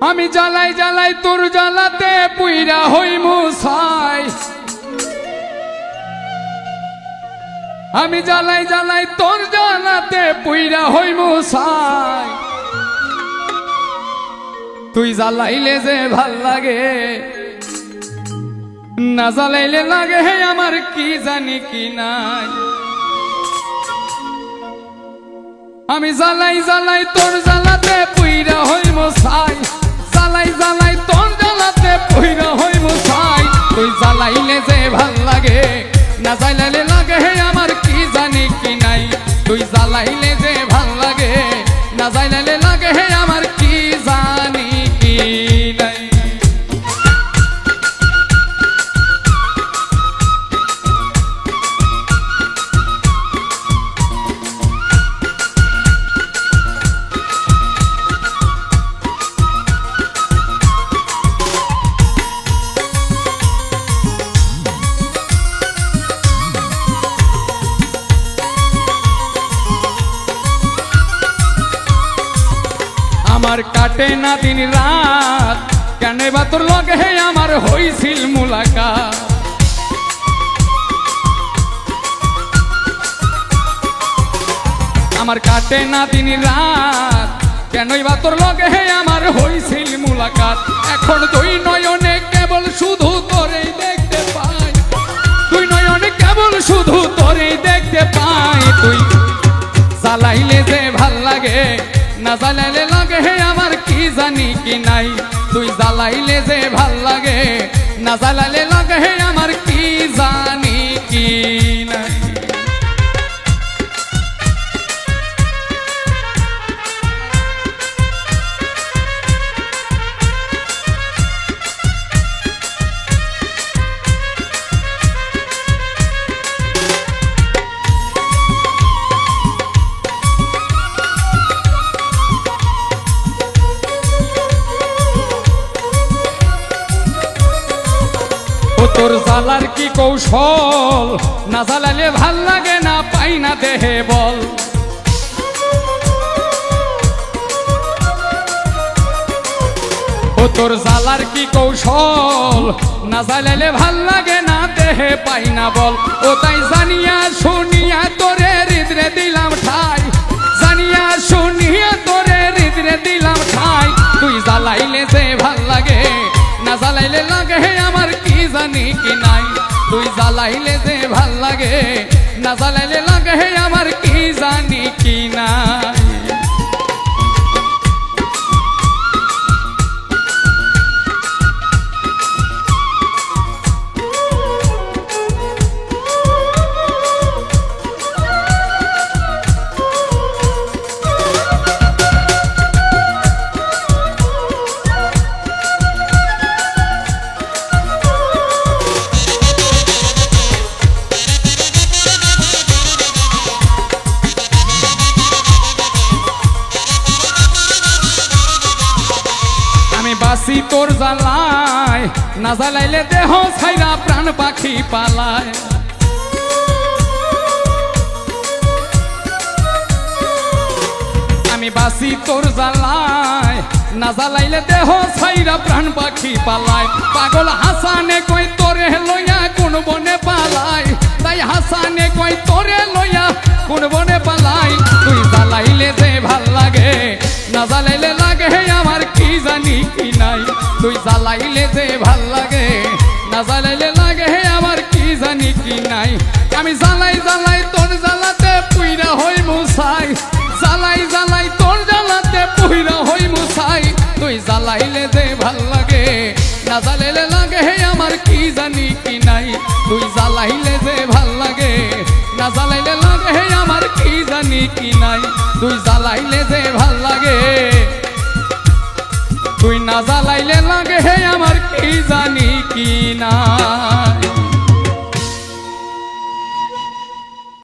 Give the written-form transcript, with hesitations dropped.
আমি জ্বালাই জ্বালাই তোর জ্বালাতে পুইরা হইমু ছাই। আমি জ্বালাই জ্বালাই তোর জ্বালাতে পুইরা হইমু ছাই। তুই জ্বালাইলে যে ভাল লাগে, না জ্বালাইলে লাগে হে আমার কি জানি কি নাই। আমি জ্বালাই জ্বালাই তোর জ্বালাতে পুইরা হইমু ছাই। জ্বালাই জ্বালাই তোর জ্বালাতে পুইরা হইমু ছাই। তুই জ্বালাইলে যে ভাল লাগে, না জ্বালাইলে লাগে হে আমার কি জানি কি নাই। তুই জ্বালাইলে যে ভাল লাগে, না জ্বালাইলে লাগে হে আমার কি জানি কি নাই। আমার কাটে না দিন রাত, কেন বা তোর লগে হে আমার হইছিল মুলাকাত। আমার কাটে না দিন রাত, কেন বা তোর লগে হে আমার হইছিল মুলাকাত। এখন দুই নয়নে কেবল শুধু তোরেই দেখতে পাই। দুই নয়নে কেবল শুধু তোরেই দেখতে পাই। তুই জ্বালাইলে যে ভাল লাগে, না জ্বালাইলে লাগে হে আমার কি জানি কি নাই। তুই জ্বালাইলে যে ভাল লাগে, না জ্বালাইলে লাগে হে আমার কি জানি কি নাই। তোর জ্বালার কি কৌশল, না জ্বালালে ভাল লাগে না পাই না দেহে বল। ও তোর জ্বালার কি কৌশল, না জ্বালালে ভাল লাগে না দেহে পাই না বল। ও তাই জানিয়া শুনিয়া তোরে হৃদরে দিলাম ঠাই। জানিয়া শুনিয়া তোরে হৃদরে দিলাম ঠাই। তুই জ্বালাইলে যে ভাল লাগে, না জ্বালাইলে লাগে হে আমার কি জানি কি নাই। তুই জ্বালাইলে যে ভাল লাগে, না জ্বালাইলে লাগে হে আমার কি জানি কি নাই। বাসি তোর জ্বালায়, না জ্বালাইলে দেহ ছাইরা প্রাণ পাখি পালায়। আমি বাসি তোর জ্বালায়, না জ্বালাইলে দেহ ছাইরা প্রাণ পাখি পালায়। পাগল হাসানে কই তোরে লইয়া কোন বনে পালায়। তাই হাসানে কই তোরে লইয়া কোন বনে পালায়। তুই জ্বালাইলে যে ভাল লাগে, না জ্বালাইলে লাগে হে আমার কি জানি কি নাই। তুই জ্বালাইলে যে ভাল লাগে, না জ্বালাইলে লাগে হে আমার কি জানি কি নাই। আমি জ্বালাই জ্বালাই তোর জ্বালাতে পুইরা হইমু ছাই। জ্বালাই জ্বালাই তোর জ্বালাতে পুইরা হইমু ছাই। তুই জ্বালাইলে যে ভাল লাগে, না জ্বালাইলে লাগে হে আমার কি জানি কি নাই। তুই জ্বালাইলে যে ভাল লাগে, না জ্বালাইলে লাগে হে আমার কি জানি কি নাই। তুই জ্বালাইলে যে ভাল লাগে, তুই না জ্বালাইলে লাগে হে আমার কি জানি কি নাই।